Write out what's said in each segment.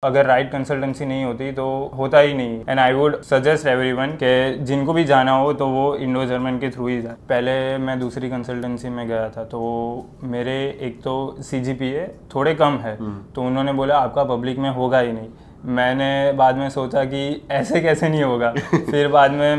अगर right consultancy नहीं होती तो होता ही नहीं। And I would suggest everyone कि जिनको भी जाना हो तो वो इंडो जर्मन के थ्रू ही जाए। पहले मैं दूसरी कंसल्टेंसी में गया था तो मेरे एक तो CGPA थोड़े कम है, तो उन्होंने बोला आपका पब्लिक में होगा ही नहीं। मैंने बाद में सोचा कि ऐसे कैसे नहीं होगा। फिर बाद में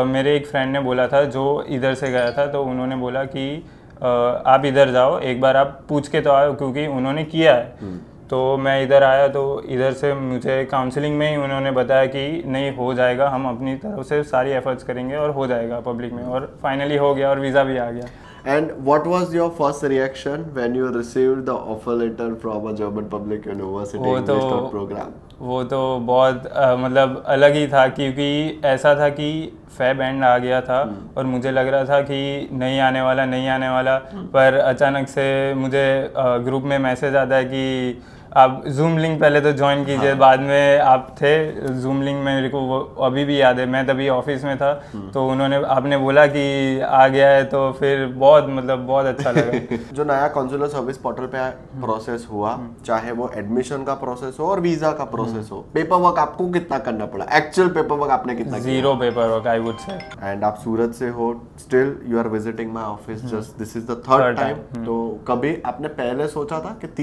मेरे एक फ्रेंड ने बोला था जो इधर से गया था, तो उन्होंने बोला कि आप इधर जाओ, एक बार आप पूछ के तो आओ, क्योंकि उन्होंने किया है। तो मैं इधर आया तो इधर से मुझे काउंसलिंग में ही उन्होंने बताया कि नहीं हो जाएगा, हम अपनी तरफ से सारी एफर्ट्स करेंगे और हो जाएगा पब्लिक में, और फाइनली हो गया और वीज़ा भी आ गया। And what was your first reaction when you received the offer letter from a German public university English program? वो तो बहुत मतलब अलग ही था, क्योंकि ऐसा था कि फेब एंड आ गया था और मुझे लग रहा था कि नहीं आने वाला, पर अचानक से मुझे ग्रुप में मैसेज आता है कि आप जूम लिंक पहले तो ज्वाइन कीजिए। बाद में आप थे जूम लिंक में, मेरे को वो अभी भी याद है, मैं तभी ऑफिस में था, तो आपने बोला कि आ गया है, तो फिर बहुत अच्छा लगा। जो नया कॉन्सुलर सर्विस पोर्टल पे प्रोसेस हुआ, चाहे वो एडमिशन का प्रोसेस हो और वीजा का प्रोसेस हो, पेपर वर्क आपको कितना करना पड़ा? एक्चुअल पेपर वर्क आपने कितना किया? 0 paper work I would say. And आप सूरत से हो, still you are visiting my office, just this is the third time. तो कभी आपने पहले सोचा था कि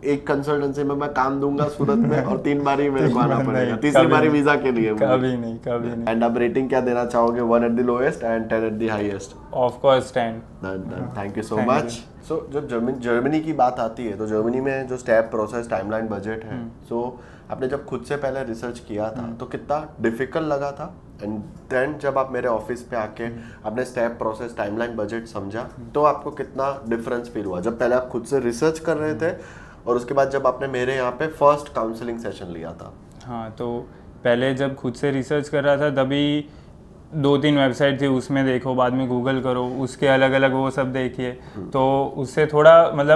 एक कंसल्टेंसी में मैं काम दूंगा सूरत में और 3 बार ही मेरे को आना पड़ेगा, तीसरी बारी वीजा के लिए? कभी नहीं। एंड आप रेटिंग क्या देना चाहोगे? 1 at the lowest and 10 at the highest? Of course 10। Thank you so much. So जब जर्मनी की बात आती है तो जर्मनी में जो स्टेप, प्रोसेस, टाइमलाइन, बजट है, सो आपने जब खुद से पहले रिसर्च किया था तो कितना डिफिकल्ट लगा था? एंड देन जब आप मेरे ऑफिस पे आके आपने स्टेप, प्रोसेस, टाइमलाइन, बजट समझा तो आपको कितना डिफरेंस फील हुआ जब पहले आप खुद से रिसर्च कर रहे थे और उसके बाद जब आपने मेरे यहाँ पे फर्स्ट काउंसलिंग सेशन लिया था? हाँ, तो पहले जब खुद से रिसर्च कर रहा था तभी 2-3 वेबसाइट थी, उसमें देखो, बाद में गूगल करो, उसके अलग अलग वो सब देखिए, तो उससे थोड़ा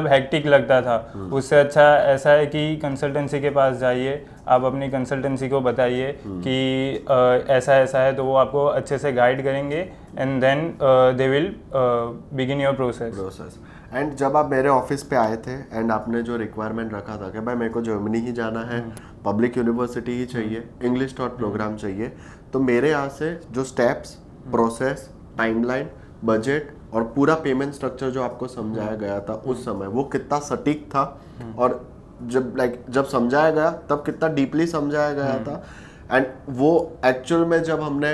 हेक्टिक लगता था। उससे अच्छा ऐसा है कि कंसल्टेंसी के पास जाइए, आप अपनी कंसल्टेंसी को बताइए कि ऐसा है, तो वो आपको अच्छे से गाइड करेंगे and then they will begin your process. And जब आप मेरे ऑफिस पे आए थे एंड आपने जो रिक्वायरमेंट रखा था कि भाई मेरे को जर्मनी ही जाना है, पब्लिक यूनिवर्सिटी ही चाहिए, इंग्लिश टॉट प्रोग्राम चाहिए, तो मेरे यहाँ से जो स्टेप्स, प्रोसेस, टाइमलाइन, बजट और पूरा पेमेंट स्ट्रक्चर जो आपको समझाया गया था उस समय, वो कितना सटीक था? और जब समझाया गया तब कितना डीपली समझाया गया था? एंड वो एक्चुअल में जब हमने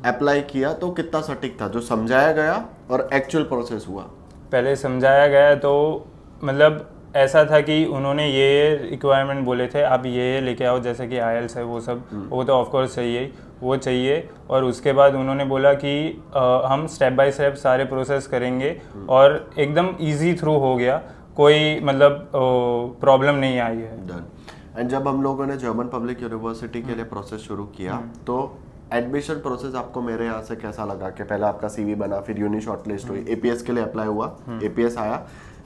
अप्लाई किया तो कितना सटीक था जो समझाया गया और एक्चुअल प्रोसेस हुआ? पहले समझाया गया तो ऐसा था कि उन्होंने ये रिक्वायरमेंट बोले थे, आप ये लेके आओ, जैसे कि IELTS है, वो सब, वो तो ऑफकोर्स चाहिए। और उसके बाद उन्होंने बोला कि हम स्टेप बाय स्टेप सारे प्रोसेस करेंगे और एकदम इजी थ्रू हो गया, कोई प्रॉब्लम नहीं आई है। एंड जब हम लोगों ने जर्मन पब्लिक यूनिवर्सिटी के लिए प्रोसेस शुरू किया तो एडमिशन प्रोसेस आपको मेरे यहाँ से कैसा लगा? कि पहले आपका CV बना, फिर यूनि शॉर्टलिस्ट हुई, APS के लिए अप्लाई हुआ, APS आया,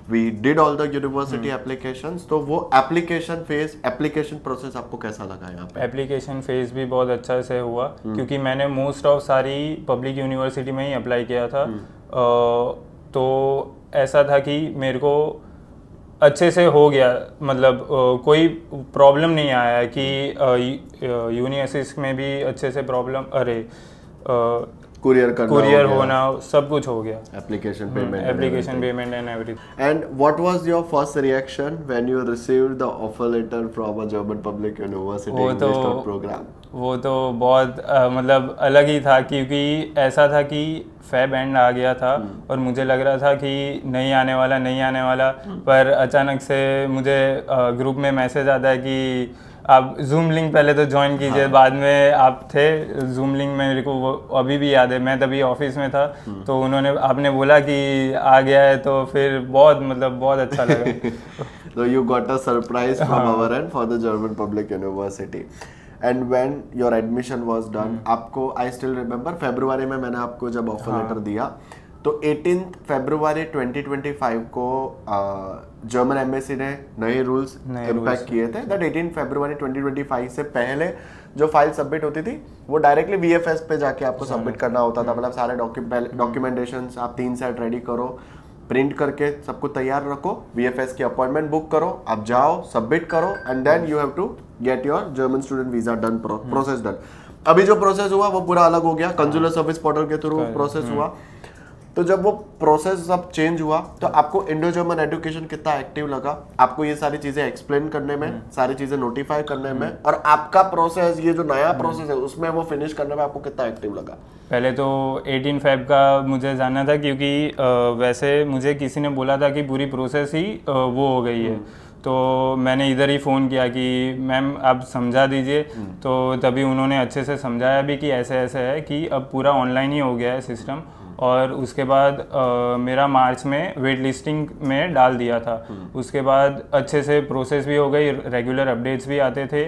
we did all the university applications, तो वो एप्लीकेशन प्रोसेस आपको कैसा लगा यहाँ पे? एप्लीकेशन फेज भी बहुत अच्छा से हुआ, क्योंकि मैंने मोस्ट ऑफ सारी पब्लिक यूनिवर्सिटी में ही अप्लाई किया था। तो ऐसा था कि मेरे को अच्छे से हो गया, कोई प्रॉब्लम नहीं आया कि यूनि असिस्ट में भी अच्छे से कुरियर होना, सब कुछ हो गया। Application payment and everything. And what was your first reaction when you received the offer letter from a German public university English program? वो तो बहुत अलग ही था, क्योंकि ऐसा था कि फेब एंड आ गया था और मुझे लग रहा था कि नहीं आने वाला, पर अचानक से मुझे ग्रुप में मैसेज आता है कि आप जूम लिंक पहले तो ज्वाइन कीजिए। बाद में आप थे जूम लिंक में, मेरे को वो अभी भी याद है, मैं तभी ऑफिस में था, तो आपने बोला कि आ गया है, तो फिर बहुत अच्छा लगा। So you got a surprise from our end for the German Public University. And when your admission was done, आपको I still remember फरवरी में मैंने आपको जब ऑफर लेटर दिया तो 18 फरवरी 2025 को जर्मन एम्बेसी ने नए रूल्स इम्पैक्ट किए थे। दैट 18 फरवरी 2025 से पहले जो फाइल सबमिट होती थी वो डायरेक्टली VFS पे जाके आपको सबमिट करना होता था। सारे डॉक्यूमेंटेशंस आप 3 सेट रेडी करो, प्रिंट करके सब कुछ तैयार रखो, VFS की अपॉइंटमेंट बुक करो, आप जाओ, सबमिट करो and then you have to get your German student visa done, process done. अभी जो प्रोसेस हुआ वो पूरा अलग हो गया, कंसुलर सर्विस पोर्टल के थ्रू प्रोसेस हुआ। तो जब वो प्रोसेस सब चेंज हुआ तो आपको इंडो जर्मन एजुकेशन कितना एक्टिव लगा, आपको ये सारी चीजें एक्सप्लेन करने में, सारी चीजें नोटिफाई करने में, और आपका प्रोसेस ये जो नया प्रोसेस है उसमें वो फिनिश करने में आपको कितना एक्टिव लगा? पहले तो 18 फेब का मुझे जानना था, क्योंकि वैसे मुझे किसी ने बोला था कि पूरी प्रोसेस ही वो हो गई है, तो मैंने इधर ही फ़ोन किया कि मैम आप समझा दीजिए। तो तभी उन्होंने अच्छे से समझाया भी कि ऐसे ऐसे है कि अब पूरा ऑनलाइन ही हो गया है सिस्टम। और उसके बाद मेरा मार्च में वेट लिस्टिंग में डाल दिया था। उसके बाद अच्छे से प्रोसेस भी हो गई, रेगुलर अपडेट्स भी आते थे।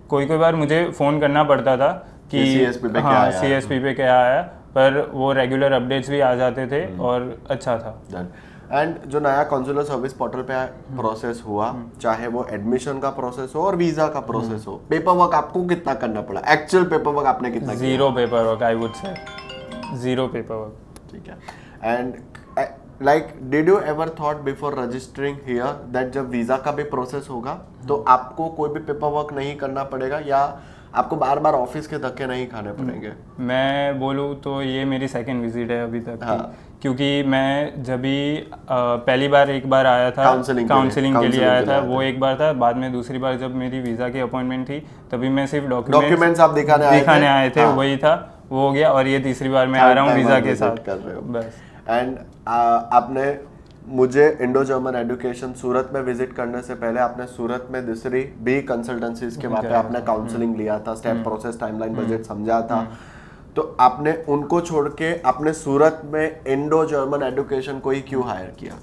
कोई बार मुझे फ़ोन करना पड़ता था कि CSP पे क्या आया, पर वो रेगुलर अपडेट्स भी आ जाते थे और अच्छा था। एंड जो नया कंसुलर सर्विस पोर्टल पे प्रोसेस हुआ, चाहे वो एडमिशन का प्रोसेस हो और वीजा का प्रोसेस हो, पेपर वर्क आपको कितना करना पड़ा? एक्चुअल पेपर वर्क आपने कितना किया? 0 पेपर वर्क, आई वुड से 0 पेपर वर्क। ठीक है। And like did you ever thought before registering here that जब वीजा का भी प्रोसेस होगा तो आपको कोई भी पेपर वर्क नहीं करना पड़ेगा, या आपको बार बार ऑफिस के धक्के नहीं खाने पड़ेंगे? मैं बोलूँ तो ये मेरी सेकंड विजिट है अभी तक। हाँ। क्योंकि मैं जब भी पहली बार एक बार आया था काउंसलिंग के लिए आया था, वो एक बार था। बाद में दूसरी बार जब मेरी वीज़ा की अपॉइंटमेंट थी तभी मैं सिर्फ डॉक्यूमेंट्स आप दिखाने आए थे, वही था, वो हो गया। और ये तीसरी बार मैं आ रहा हूँ वीज़ा के साथ कर रहे हो बस। एंड आपने मुझे इंडो जर्मन एजुकेशन सूरत में विजिट करने से पहले आपने सूरत में दूसरी भी कंसल्टेंसीज के वहाँ पे आपने काउंसलिंग लिया था, स्टेप प्रोसेस, टाइमलाइन, बजट समझा था। तो आपने उनको छोड़ के आपने सूरत में इंडो जर्मन एजुकेशन को ही क्यों हायर किया?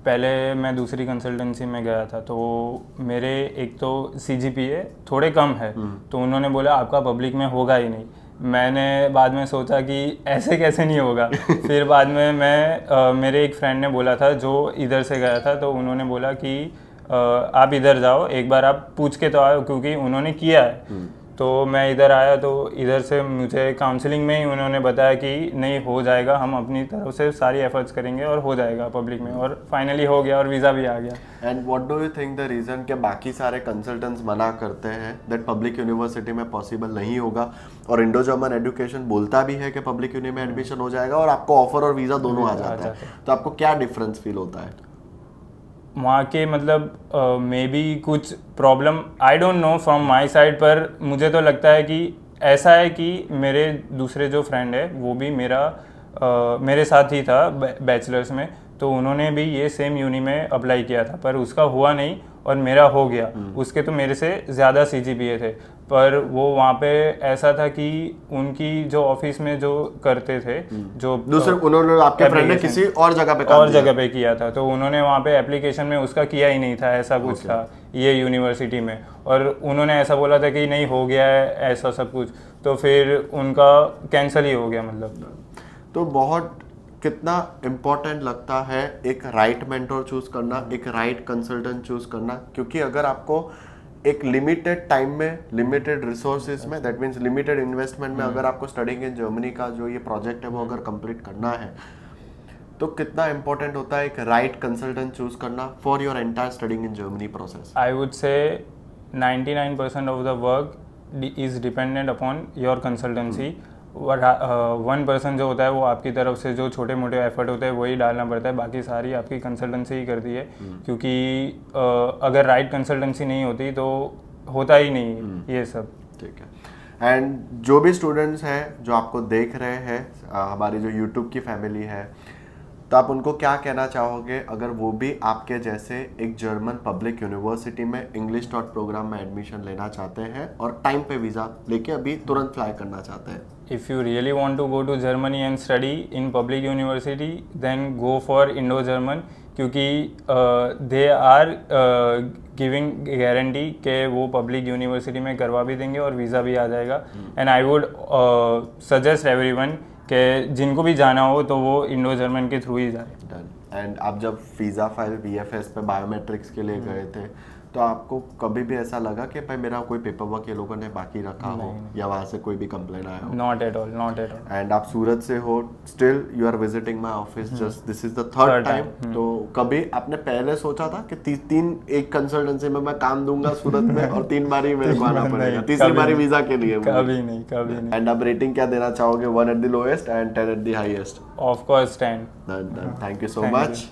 पहले मैं दूसरी कंसल्टेंसी में गया था, तो मेरे एक तो CGPA थोड़े कम है, तो उन्होंने बोला आपका पब्लिक में होगा ही नहीं। मैंने बाद में सोचा कि ऐसे कैसे नहीं होगा। फिर बाद में मेरे एक फ्रेंड ने बोला था जो इधर से गया था, तो उन्होंने बोला कि आप इधर जाओ, एक बार आप पूछ के तो आओ, क्योंकि उन्होंने किया है। तो मैं इधर आया, तो इधर से मुझे काउंसलिंग में ही उन्होंने बताया कि नहीं हो जाएगा, हम अपनी तरफ से सारी एफर्ट्स करेंगे और हो जाएगा पब्लिक में, और फाइनली हो गया और वीज़ा भी आ गया। And what do you think the reason कि बाकी सारे कंसल्टेंट्स मना करते हैं दैट पब्लिक यूनिवर्सिटी में पॉसिबल नहीं होगा, और इंडो जर्मन एजुकेशन बोलता भी है कि पब्लिक यूनि में एडमिशन हो जाएगा और आपको ऑफर और वीज़ा दोनों आ जाता है, तो आपको क्या डिफरेंस फील होता है वहाँ के? मतलब मे बी कुछ problem, I don't know from my side, पर मुझे तो लगता है कि ऐसा है कि मेरे दूसरे जो फ्रेंड है वो भी मेरे साथ ही था बैचलर्स में, तो उन्होंने भी ये सेम यूनी में अप्लाई किया था, पर उसका हुआ नहीं और मेरा हो गया। उसके तो मेरे से ज़्यादा CGPA थे, पर वो वहाँ पे ऐसा था कि उनकी जो ऑफिस में जो करते थे, जो दूसरे उन्होंने आपके फ्रेंड ने किसी और जगह पे किया था, तो उन्होंने वहाँ पे एप्लीकेशन में उसका किया ही नहीं था, ऐसा कुछ था ये यूनिवर्सिटी में। और उन्होंने ऐसा बोला था कि नहीं हो गया है ऐसा सब कुछ, तो फिर उनका कैंसिल ही हो गया। मतलब तो बहुत कितना इम्पोर्टेंट लगता है एक राइट मेंटोर चूज करना, एक राइट कंसल्टेंट चूज करना, क्योंकि अगर आपको एक लिमिटेड टाइम में, लिमिटेड रिसोर्सेज में, दैट मीन्स लिमिटेड इन्वेस्टमेंट में अगर आपको स्टडिंग इन जर्मनी का जो ये प्रोजेक्ट है वो अगर कंप्लीट करना है, तो कितना इंपॉर्टेंट होता है एक राइट कंसल्टेंट चूज करना for your entire studying in Germany process? I would से 99% of the work is dependent upon your consultancy. 1% जो होता है वो आपकी तरफ से जो छोटे मोटे एफर्ट होते हैं वही डालना पड़ता है, बाकी सारी आपकी कंसल्टेंसी ही करती है। क्योंकि अगर राइट कंसल्टेंसी नहीं होती तो होता ही नहीं ये सब। ठीक है। एंड जो भी स्टूडेंट्स हैं जो आपको देख रहे हैं, हमारी जो यूट्यूब की फैमिली है, तो आप उनको क्या कहना चाहोगे अगर वो भी आपके जैसे एक जर्मन पब्लिक यूनिवर्सिटी में इंग्लिश टॉट प्रोग्राम में एडमिशन लेना चाहते हैं और टाइम पे वीज़ा लेके अभी तुरंत फ्लाई करना चाहते हैं? If you really want to go to Germany and study in public university, then go for Indo-German, क्योंकि they are giving guarantee कि वो public university में करवा भी देंगे और वीज़ा भी आ जाएगा। And I would suggest everyone कि जिनको भी जाना हो तो वो इंडो जर्मन के थ्रू ही जाए। एंड आप जब वीज़ा फाइल VFS पे बायोमेट्रिक्स के लिए गए थे तो आपको कभी भी ऐसा लगा कि भाई मेरा कोई पेपर वर्क ये लोगों ने बाकी रखा हो या वहाँ से कोई भी कंप्लेन आया हो? Not at all, not at all. And आप सूरत से हो, still you are visiting my office, just this is the third time. तो कभी आपने पहले सोचा था कि एक कंसल्टेंसी में मैं काम दूंगा सूरत में और 3 बारी मेरे को आना पड़ेगा, तीसरी बारी वीजा के लिए? कभी नहीं, कभी नहीं। एंड आप रेटिंग क्या देना चाहोगे? 1 at the lowest and 10 at the highest? Of course 10। Thank you so much.